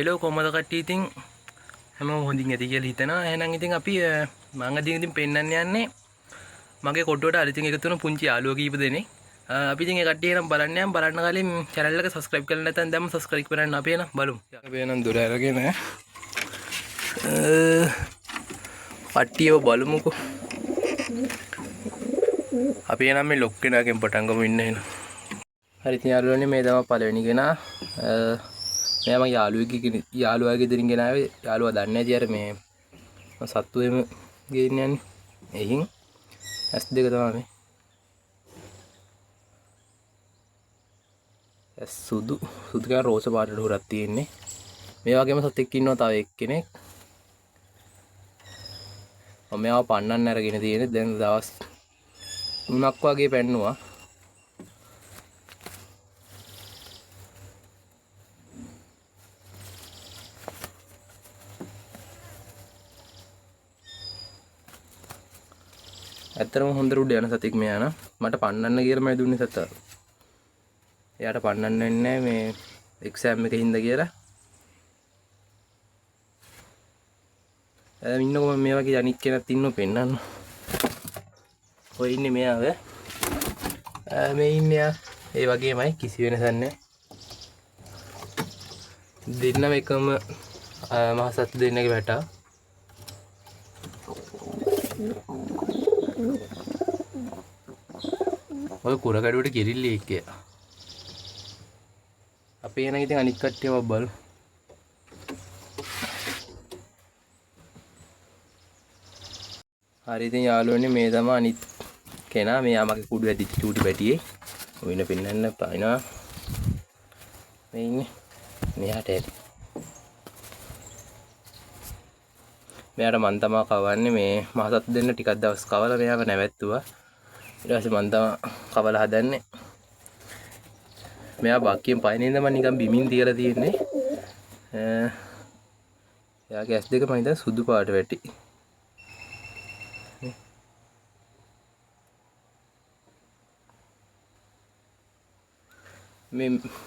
Hello කොහමද කට්ටිය ඉතින් හැමෝම හොඳින් ඇති කියලා හිතනවා. එහෙනම් ඉතින් අපි මම අද ඉතින් පෙන්නන්න යන්නේ මගේ කොටුවට අලුතින් එකතු වෙන පුංචි යාළුවෝ කීප දෙනෙක්. අපි ඉතින් ඒ කට්ටිය නම් බලන්න කලින් channel එක subscribe කරලා නැත්නම් දැම්ම subscribe කරන්න අපි එන බලමු. අපි එනම් දොර අරගෙන කට්ටියව බලමුකෝ. අපි එනම් මේ ලොක් කෙනාගෙන් පටන් ගමු ඉන්න එන. හරි ඉතින් යාළුවනේ මේ තමයි පළවෙනි කෙනා. මෙයා මගේ යාළුවාගේ ගෙදරින් ගෙනාවේ. යාළුවා දන්නේ නැති අර මේ සත්තු එම ගේන්න යන්නේ. එහින් S2 තමයි මේ. සුදු කියන රෝස පාටට හුරක් තියෙන්නේ. මේ වගේම සතෙක් ඉන්නවා තව එක්කෙනෙක්. මම මෙයාව පන්නන්න අරගෙන තියෙන්නේ. දැන් දවස් 3ක් වගේ පැන්නුවා. ඇත්තටම හොඳට උඩ යන සතෙක් මෙයා න මට පන්නන්න කියලා මම දුන්නේ සතා. එයාට පන්නන්න වෙන්නේ මේ එක්සෑම් එකේ හින්දා කියලා. ඉන්නකො මේ වගේ අනිත් කෙනෙක් ඉන්නව පෙන්නන්න. ඔය ඉන්නේ මෙයාව. මේ ඉන්නේ ඒ වගේමයි කිසි වෙනසක් නැහැ. දෙන්නම එකම මහ සත්තු දෙන්නගේ වැටා. ඔය කුර කඩුවට කිරිල්ලි එක්කේ. අපි එන ඉතින් අනිත් කට්ටියව බලමු. හරි ඉතින් යාළුවනේ මේ තමයි අනිත් කෙනා. මෙයා මගේ කුඩු ඇදිච්ච චූටි පැටියේ. ඔයින පෙන්නන්න පානවා. මේ ඉන්නේ. මෙයාට ඇති. මෙයාට මන් තමා කවන්නේ මේ මහසත් දෙන්න ටිකක් දවස් කවලා මෙයාව නැවැත්තුවා. ඊට පස්සේ මන් තමා කවලා හදන්නේ. මෙයා බක්කියෙන් පයින් ඉඳන් මම නිකන් බිමින් තියලා තියෙන්නේ. එයාගේ S2 මම හිතන්නේ සුදු පාට වැටි.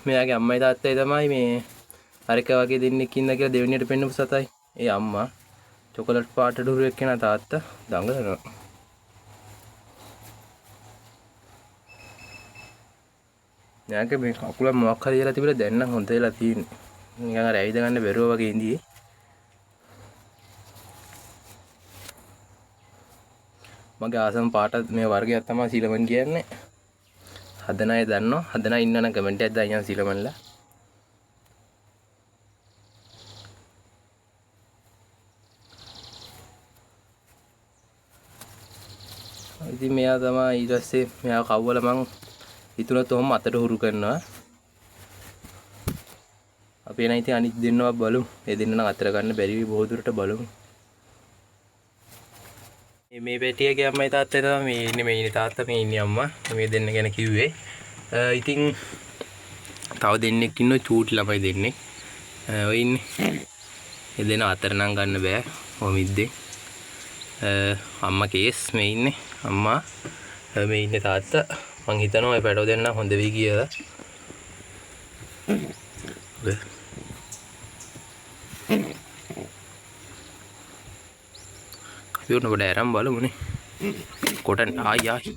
මෙයාගේ අම්මයි තාත්තයි තමයි මේ අරක වගේ දෙන්නෙක් ඉන්න කියලා දෙවෙනියට පෙන්නපු සතයි. ඒ අම්මා චොකලට් පාට ඩුරුවෙක් කෙනා තාත්තා දඟලනවා. යාගේ මේ කකුල මොකක් හරි කියලා තිබිලා දැන් නම් හොඳ වෙලා තියෙන්නේ. නිකන් අර ඇවිද ගන්න බැරුව වගේ ඉඳී. මගේ ආසම පාට මේ වර්ගයක් තමයි සිලමන් කියන්නේ. හදන අය දන්නවා. හදන අය ඉන්නනම් කමෙන්ට් එකක් දාන්න සිලමන්ලා. ඉතින් මෙයා තමයි ඊට පස්සේ මෙයා කව්වල මං හිතුණත් ඔහොම අතට හුරු කරනවා. අපි එන ඉතින් අනිත් දෙන්නව බලමු. මේ දෙන්න නම් අතර ගන්න බැරි වෙයි බොහෝ දුරට බලමු. මේ පැටියගේ අම්මයි තාත්තයි තමයි මේ ඉන්නේ තාත්තා මේ ඉන්නේ අම්මා. මේ දෙන්න ගැන කිව්වේ. ඉතින් තව දෙන්නෙක් ඉන්නවා චූටි ළමයි දෙන්නෙක්. ඔය ඉන්නේ. මේ දෙන්න අතර නම් ගන්න බෑ. ඔමිද්දේ. අම්මා කේස් මේ ඉන්නේ. අම්මා මේ ඉන්නේ තාත්තා. මං හිතනවා මේ පැටව දෙන්න හොඳ වෙයි කියලා. අපි උඩ බඩ ආරම් බලමුනේ. කොටන් ආයි.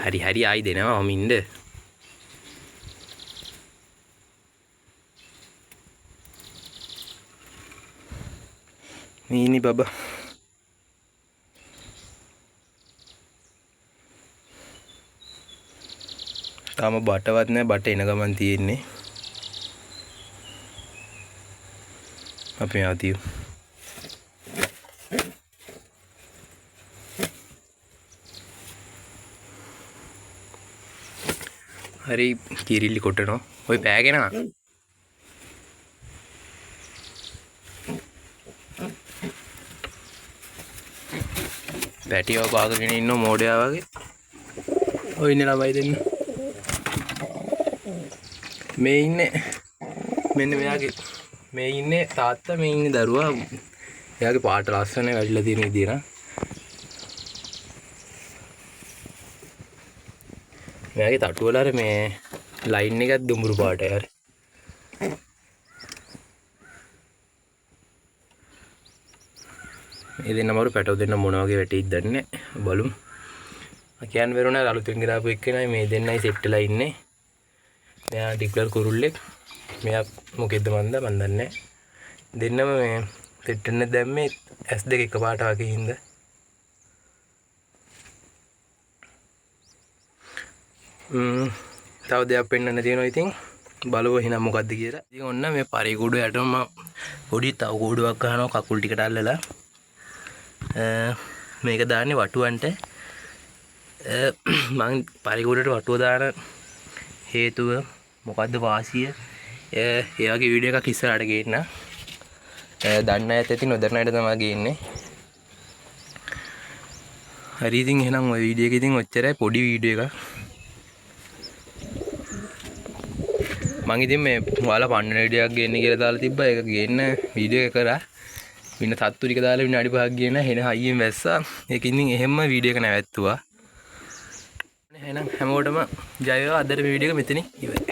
හරි ආයි දෙනවා ඔමින්ද. මේ ඉන්නේ බබා. තාම බටවත් නැහැ. බට එන ගමන් තියෙන්නේ. අපි ආදියු. හරි කිරිල්ලි කොටනවා. ඔය පෑගෙන පැටියව පාගගෙන ඉන්න මෝඩයා වගේ. ඔය ඉන්නේ ළමයි දෙන්න. මේ ඉන්නේ මෙන්න මෙයාගේ මේ ඉන්නේ තාත්තා මේ ඉන්නේ දරුවා. එයාගේ පාට ලස්සනයි වැඩිලා තියෙන විදිහ නා. මෙයාගේ තට්ටු වල අර මේ ලයින් එකක් දුඹුරු පාටයි හරි. මේ දෙන්න මරු පැටව දෙන්න මොන වගේ වැටෙයිද දන්නේ බලමු. කියන්න බැරුණා අලුතෙන් ගිරාපු එක්කෙනයි මේ දෙන්නයි සෙට් වෙලා ඉන්නේ. මෙයා ඩික්ලර් කුරුල්ලෙක්. මෙයා මොකෙද්ද මන්ද මන් දන්නේ නැහැ. දෙන්නම මේ සෙට් වෙන්න දැම්මේ S2 එකපාරට වගේ හින්දා. තව දෙයක් පෙන්වන්න තියෙනවා ඉතින් බලව එහෙනම් මොකද්ද කියලා. ඉතින් ඔන්න මේ පරිගුඩු යටම පොඩි තව ගුඩුවක් ගන්නවා කකුල් ටිකට අල්ලලා. මේක දාන්නේ වටුවන්ට. මං පරිගුඩට වටුව දාන හේතුව මොකද්ද වාසිය? ඒ වගේ වීඩියෝ එකක් ඉස්සරහට ගේන්න. දන්න අයත් ඇති නොදන්න අයට තමයි ගේන්නේ. හරි ඉතින් එහෙනම් ওই වීඩියෝ එක ඉතින් ඔච්චරයි පොඩි වීඩියෝ එකක්. මං ඉතින් මේ ඔයාලා පන්න වීඩියෝ එකක් ගේන්න කියලා දාලා තිබ්බා. ඒක ගේන්න වීඩියෝ එක කරා. වින්න තත්තු ටික දාලා විනාඩි 5ක් ගියේ නැහැ. එන හයියෙන් වැස්සා. ඒකින් ඉතින් එහෙම වීඩියෝ එක නැවැත්තුවා. එහෙනම් හැමෝටම ජය වේවා. අදට මේ වීඩියෝ එක මෙතනින් ඉවරයි.